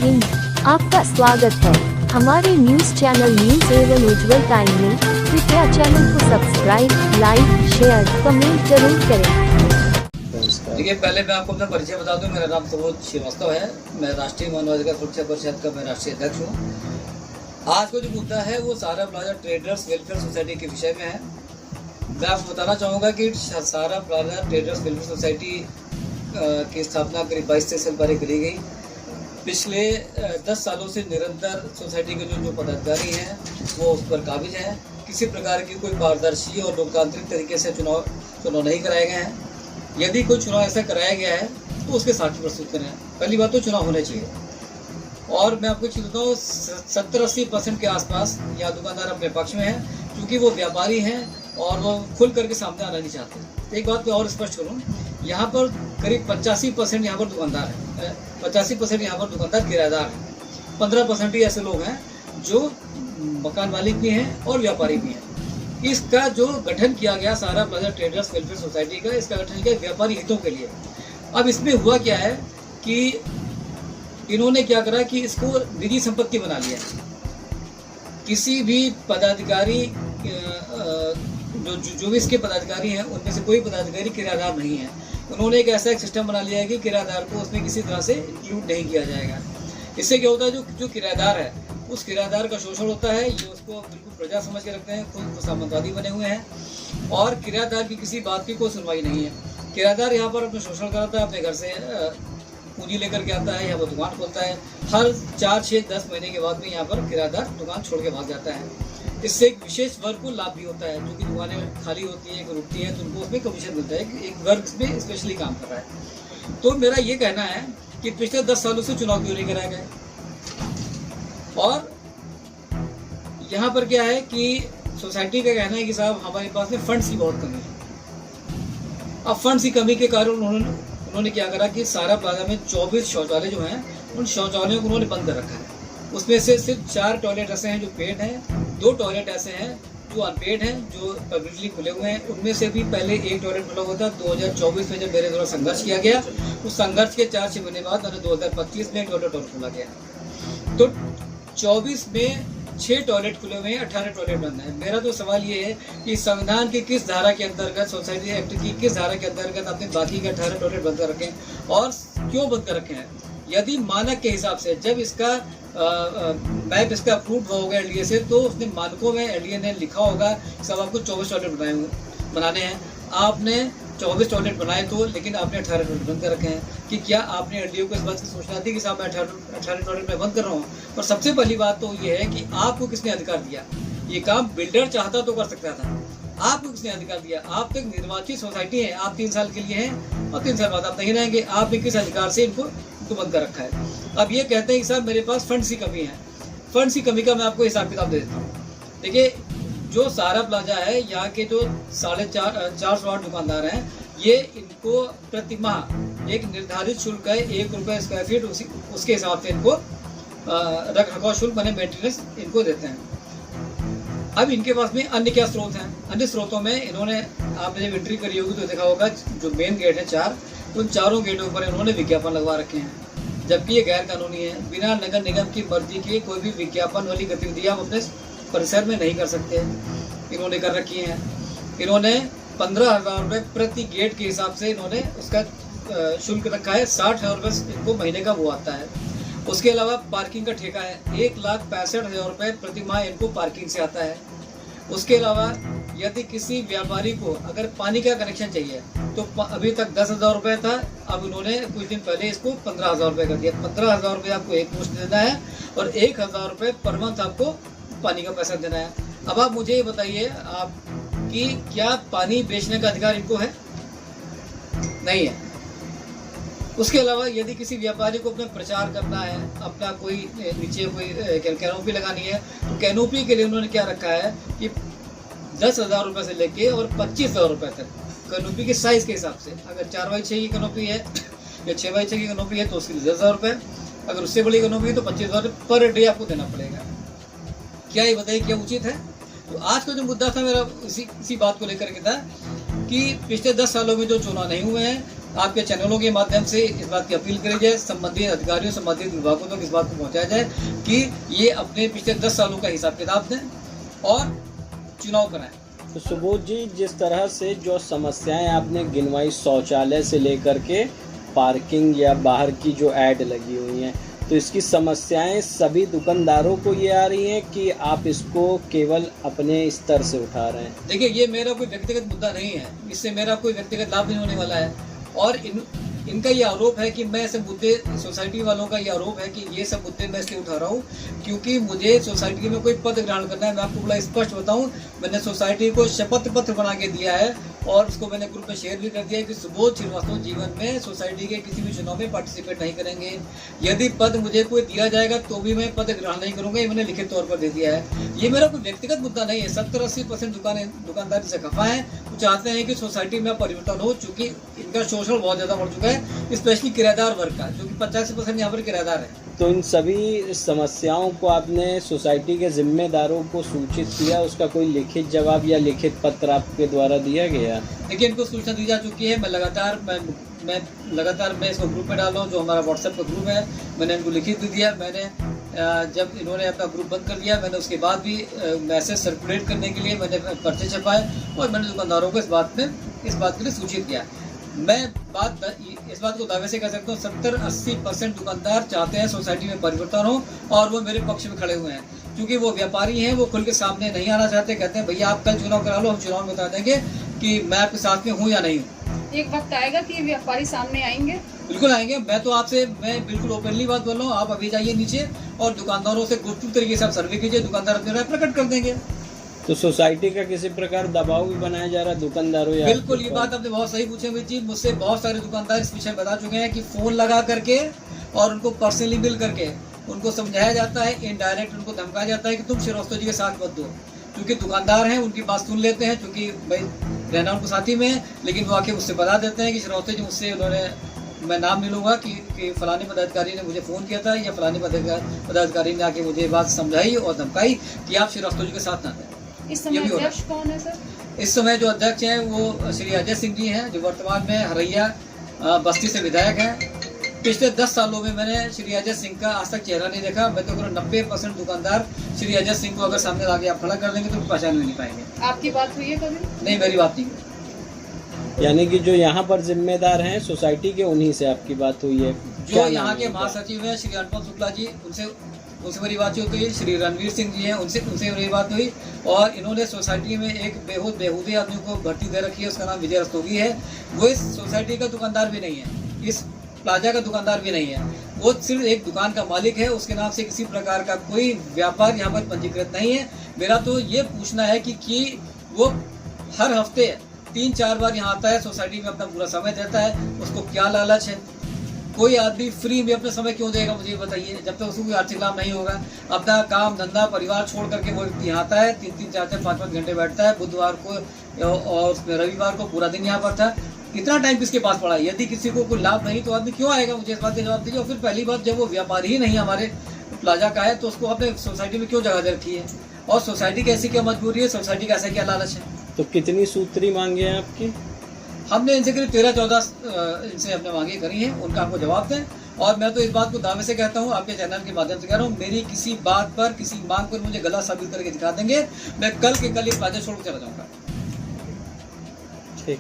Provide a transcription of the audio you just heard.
हिंद, आपका स्वागत है हमारे न्यूज चैनल न्यूज एवं उज्जवल टाइम में। कृपया चैनल को सब्सक्राइब, लाइक, शेयर, कमेंट जरूर करें। देखिए, पहले मैं आपको अपना परिचय बता दूं। मेरा नाम सुबोध श्रीवास्तव है। मैं राष्ट्रीय मानवाधिकार सुरक्षा परिषद का मैं राष्ट्रीय अध्यक्ष हूँ। आज का जो मुद्दा है वो सहारा प्लाजा ट्रेडर्स वेलफेयर सोसाइटी के विषय में है। मैं आपको बताना चाहूँगा कि सहारा प्लाजा ट्रेडर्स वेलफेयर सोसाइटी की स्थापना करीब 22 साल पहले करी गई। पिछले 10 सालों से निरंतर सोसाइटी के जो पदाधिकारी हैं वो उस पर काबिज हैं। किसी प्रकार की कोई पारदर्शी और लोकतांत्रिक तरीके से चुनाव नहीं कराए गए हैं। यदि कोई चुनाव ऐसा कराया गया है तो उसके साक्षी प्रस्तुत करें। पहली बात तो चुनाव होने चाहिए। और मैं आपको चीज़ बताऊँ, 70-80% के आसपास यहाँ दुकानदार अपने पक्ष में हैं, क्योंकि वो व्यापारी हैं और वो खुल करके सामने आना नहीं चाहते। एक बात मैं और स्पष्ट करूँ, यहाँ पर करीब 85% यहाँ पर दुकानदार हैं, 85% यहाँ पर दुकानदार किराएदार हैं। 15% ही ऐसे लोग हैं जो मकान मालिक भी हैं और व्यापारी भी हैं। इसका जो गठन किया गया सहारा प्लाजा ट्रेडर्स वेलफेयर सोसाइटी का, इसका गठन किया व्यापारी हितों के लिए। अब इसमें हुआ क्या है कि इन्होंने क्या करा कि इसको निजी संपत्ति बना लिया। किसी भी पदाधिकारी जो भी इसके पदाधिकारी हैं उनमें से कोई पदाधिकारी किराएदार नहीं है। उन्होंने एक ऐसा सिस्टम बना लिया है कि किराएदार को उसमें किसी तरह से इंक्लूड नहीं किया जाएगा। इससे क्या होता है, जो किराएदार है उस किराएदार का शोषण होता है। ये उसको बिल्कुल प्रजा समझ के रखते हैं, खुद सामंतवादी बने हुए हैं और किराएदार की किसी बात की कोई सुनवाई नहीं है। किराएदार यहाँ पर अपना शोषण कराता है, अपने घर से पूंजी लेकर के आता है, यहाँ पर दुकान खोलता है। हर 4, 6, 10 महीने के बाद में यहाँ पर किराएदार दुकान छोड़ के भाग जाता है। इससे एक विशेष वर्ग को लाभ भी होता है, जो कि दुकानें खाली होती हैं, रुकती हैं, तो उनको उसमें कमीशन मिलता है। एक वर्ग में स्पेशली काम कर रहा है। तो मेरा ये कहना है कि पिछले 10 सालों से चुनाव क्यों नहीं कराए गए। और यहाँ पर क्या है कि सोसाइटी का कहना है कि साहब हमारे पास में फंड्स की बहुत कमी है। अब फंड्स की कमी के कारण उन्होंने क्या करा कि सहारा प्लाजा में 24 शौचालय जो हैं उन शौचालयों को उन्होंने बंद कर रखा है। उसमें से सिर्फ 4 टॉयलेट ऐसे हैं जो पेड हैं, 2 टॉयलेट ऐसे हैं जो अनपेड हैं, जो पब्लिकली खुले हुए हैं। उनमें से भी पहले एक टॉयलेट खुला हुआ था 2024 में, जब मेरे द्वारा संघर्ष किया गया। उस संघर्ष के 4-6 महीने बाद 2025 में एक टॉयलेट और खोला गया। तो 24 में 6 टॉयलेट खुले हुए हैं, 18 टॉयलेट बंद हैं। मेरा तो सवाल ये है कि संविधान की किस धारा के अंतर्गत, सोसाइटी एक्ट की किस धारा के अंतर्गत आपने बाकी के 18 टॉयलेट बंद कर रखे हैं और क्यों बंद कर रखे हैं। यदि मानक के हिसाब से जब इसका मैप इसका अप्रूव होगा एलडीए से, तो उसने मानकों में एलडीए ने लिखा होगा सब आपको 24 टॉयलेट बनाने हैं। आपने 24 टॉयलेट बनाए तो, लेकिन आपने 18 टॉयलेट बंद कर रखे हैं। कि क्या आपने एलडीओ को इस बात की सूचना दी कि साहब मैं 18 टॉयलेट में बंद कर रहा हूँ। और सबसे पहली बात तो ये है कि आपको किसने अधिकार दिया। ये काम बिल्डर चाहता तो कर सकता था, आपको किसने अधिकार दिया। आप तो एक निर्वाचित सोसाइटी है, आप 3 साल के लिए हैं और 3 साल बाद आप नहीं रहेंगे। आपने किस अधिकार से इनको बंद कर रखा है। अब ये कहते हैं कि साहब मेरे पास फंड्स की कमी है। फंड्स की कमी का मैं आपको हिसाब किताब दे देता हूँ। देखिए, जो सहारा प्लाजा है, यहाँ के जो 450 दुकानदार हैं, ये इनको प्रति माह एक निर्धारित शुल्क है, 1 रुपये स्क्वायर फीट, उसके हिसाब से इनको रख रखाव शुल्क माने मेंटेनेंस इनको देते हैं। अब इनके पास में अन्य क्या स्रोत हैं। अन्य स्रोतों में इन्होंने, आपने जब एंट्री करी होगी तो देखा होगा, जो मेन गेट है 4, उन चारों गेटों पर इन्होंने विज्ञापन लगवा रखे हैं, जबकि ये गैर कानूनी है। बिना नगर निगम की मर्जी के कोई भी विज्ञापन वाली गतिविधियां हम अपने परिसर में नहीं कर सकते। इन्होंने कर रखी हैं। इन्होंने 15,000 रुपये प्रति गेट के हिसाब से इन्होंने उसका शुल्क रखा है। 60,000 रुपये इनको महीने का वो आता है। उसके अलावा पार्किंग का ठेका है, 1,65,000 रुपये प्रति माह इनको पार्किंग से आता है। उसके अलावा यदि किसी व्यापारी को अगर पानी का कनेक्शन चाहिए तो अभी तक 10,000 रुपये था, अब उन्होंने कुछ दिन पहले इसको 15,000 रुपये कर दिया। 15,000 रुपये आपको एक मुश्त देना है और 1,000 रुपये पर मंथ आपको पानी का पैसा देना है। अब आप मुझे ये बताइए, आप कि क्या पानी बेचने का अधिकार इनको है? नहीं है। उसके अलावा यदि किसी व्यापारी को अपना प्रचार करना है, अपना कोई नीचे कोई कैनोपी लगानी है, तो कैनोपी के लिए उन्होंने क्या रखा है कि 10,000 रुपये से लेके और 25,000 रुपये तक कैनोपी के साइज़ के हिसाब से। अगर 4x6 की कैनोपी है या 6x6 की कैनोपी है तो उसके लिए 10,000 रुपये। अगर उससे बड़ी कैनोपी है तो 25,000 पर डे आपको देना पड़ेगा। क्या ये बताइए क्या उचित है? तो आज का जो मुद्दा था मेरा इसी बात को लेकर के था कि पिछले 10 सालों में जो चुनाव नहीं हुए हैं आपके चैनलों के माध्यम से इस बात की अपील करी जाए, संबंधित अधिकारियों, संबंधित विभागों तक इस बात को पहुंचाया जाए कि ये अपने पिछले 10 सालों का हिसाब किताब दें और चुनाव कराएं। तो सुबोध जी, जिस तरह से जो समस्याएं आपने गिनवाई, शौचालय से लेकर के पार्किंग या बाहर की जो ऐड लगी हुई हैं, तो इसकी समस्याएं सभी दुकानदारों को ये आ रही हैं कि आप इसको केवल अपने स्तर से उठा रहे हैं? देखिए, ये मेरा कोई व्यक्तिगत मुद्दा नहीं है, इससे मेरा कोई व्यक्तिगत लाभ नहीं होने वाला है। और इनका ये आरोप है कि मैं ऐसे मुद्दे, सोसाइटी वालों का ये आरोप है कि ये सब मुद्दे मैं इसलिए उठा रहा हूँ क्योंकि मुझे सोसाइटी में कोई पद ग्रहण करना है। मैं आपको बड़ा स्पष्ट बताऊँ, मैंने सोसाइटी को शपथ पत्र बना के दिया है और उसको मैंने ग्रुप में शेयर भी कर दिया है कि सुबोध श्रीवास्तव जीवन में सोसाइटी के किसी भी चुनाव में पार्टिसिपेट नहीं करेंगे। यदि पद मुझे कोई दिया जाएगा तो भी मैं पद ग्रहण नहीं करूँगा, ये मैंने लिखित तौर पर दे दिया है। ये मेरा कोई व्यक्तिगत मुद्दा नहीं है। 70-80% दुकानदार से खफा है, वो चाहते हैं कि सोसाइटी में परिवर्तन हो, चूँकि इनका शोषण बहुत ज़्यादा बढ़ चुका है, स्पेशली किराएदार वर्ग का, जो कि 85% यहाँ पर किराएदार है। तो इन सभी समस्याओं को आपने सोसाइटी के जिम्मेदारों को सूचित किया, उसका कोई लिखित जवाब या लिखित पत्र आपके द्वारा दिया गया? देखिए, इनको सूचना दी जा चुकी है। मैं लगातार इसको ग्रुप में डाल रहा हूँ, जो हमारा व्हाट्सएप का ग्रुप है, मैंने इनको लिखित भी दिया। मैंने जब इन्होंने अपना ग्रुप बंद कर दिया, मैंने उसके बाद भी मैसेज सर्कुलेट करने के लिए मैंने पर्चे छपाए और मैंने दुकानदारों को इस बात के लिए सूचित किया। मैं इस बात को दावे से कह सकता हूँ, 70-80% दुकानदार चाहते हैं सोसाइटी में परिवर्तन हो और वो मेरे पक्ष में खड़े हुए हैं। क्योंकि वो व्यापारी हैं, वो खुल के सामने नहीं आना चाहते, कहते हैं भैया आप कल चुनाव करा लो, हम चुनाव में बता देंगे कि मैं आपके साथ में हूँ या नहीं हूँ। एक वक्त आएगा कि व्यापारी सामने आएंगे? बिल्कुल आएंगे। मैं बिल्कुल ओपनली बात बोल रहा हूँ। आप अभी जाइए नीचे और दुकानदारों से गुपचुप तरीके से आप सर्वे कीजिए, दुकानदार अपनी राय प्रकट कर देंगे। तो सोसाइटी का किसी प्रकार दबाव भी बनाया जा रहा है दुकानदारों या? बिल्कुल, ये बात आपने बहुत सही पूछी अमित जी। मुझसे बहुत सारे दुकानदार इस विषय में बता चुके हैं कि फोन लगा करके और उनको पर्सनली मिल करके उनको समझाया जाता है, इनडायरेक्ट उनको धमकाया जाता है कि तुम श्रीवास्तव जी के साथ मत दो। क्योंकि दुकानदार हैं, उनकी बात सुन लेते हैं, क्योंकि भाई रहना उनको साथी में है, लेकिन वो आके मुझसे बता देते हैं कि श्रीवास्तव जी मुझसे उन्होंने, मैं नाम नहीं लूँगा, कि फलानी पदाधिकारी ने मुझे फ़ोन किया था या फलानी पदाधिकारी ने आके मुझे बात समझाई और धमकाई कि आप श्रीवास्तव जी के साथ ना दें। इस समय अध्यक्ष कौन है सर? इस समय जो अध्यक्ष हैं वो श्री अजय सिंह जी हैं, जो वर्तमान में हरैया बस्ती से विधायक हैं। पिछले 10 सालों में मैंने श्री अजय सिंह का आज तक चेहरा नहीं देखा। मैं तो 90% दुकानदार श्री अजय सिंह को अगर सामने लाके आप खड़ा कर देंगे तो पहचान नहीं पाएंगे। आपकी बात हुई है कभी? नहीं, मेरी बात नहीं हुई। यानी कि जो यहाँ पर जिम्मेदार हैं सोसाइटी के, उन्हीं से आपकी बात हुई है? जो यहाँ के महासचिव हैं श्री अनुपम शुक्ला जी, उनसे मेरी बातचीत हुई। श्री रणवीर सिंह जी हैं, उनसे मेरी बात हुई। और इन्होंने सोसाइटी में एक बेहूदे आदमी को भर्ती दे रखी है, उसका नाम विजय रस्तोगी है। वो इस सोसाइटी का दुकानदार भी नहीं है, इस प्लाजा का दुकानदार भी नहीं है, वो सिर्फ एक दुकान का मालिक है। उसके नाम से किसी प्रकार का कोई व्यापार यहाँ पर पंजीकृत नहीं है। मेरा तो ये पूछना है कि वो हर हफ्ते 3-4 बार यहाँ आता है, सोसाइटी में अपना पूरा समय देता है, उसको क्या लालच है? कोई आदमी फ्री में अपना समय क्यों देगा, मुझे बताइए, जब तक उसको कोई आर्थिक लाभ नहीं होगा। अपना काम धंधा परिवार छोड़ करके वो यहाँ आता है, 3-3, 4-4, 5-5 घंटे बैठता है। बुधवार को और रविवार को पूरा दिन यहाँ पर था। इतना टाइम किसके पास पड़ा है? यदि किसी को कोई लाभ नहीं तो आदमी क्यों आएगा? मुझे इस बात का जवाब दीजिए। और फिर पहली बात, जब वो व्यापारी ही नहीं हमारे प्लाजा का है तो उसको आपने सोसाइटी में क्यों जगह दे रखी है? और सोसाइटी की ऐसी क्या मजबूरी है, सोसाइटी का ऐसा क्या लालच है? तो कितनी सूत्री मांगे हैं आपकी? हमने इनसे करीब 13-14 इनसे अपने मांगे करी हैं, उनका आपको जवाब दें। और मैं तो इस बात को दावे से कहता हूँ, आपके चैनल के माध्यम से कह रहा हूँ, मेरी किसी बात पर, किसी मांग पर मुझे गला साबित करके दिखा देंगे, मैं कल के कल ये प्लाजा छोड़ कर चला जाऊँगा। ठीक।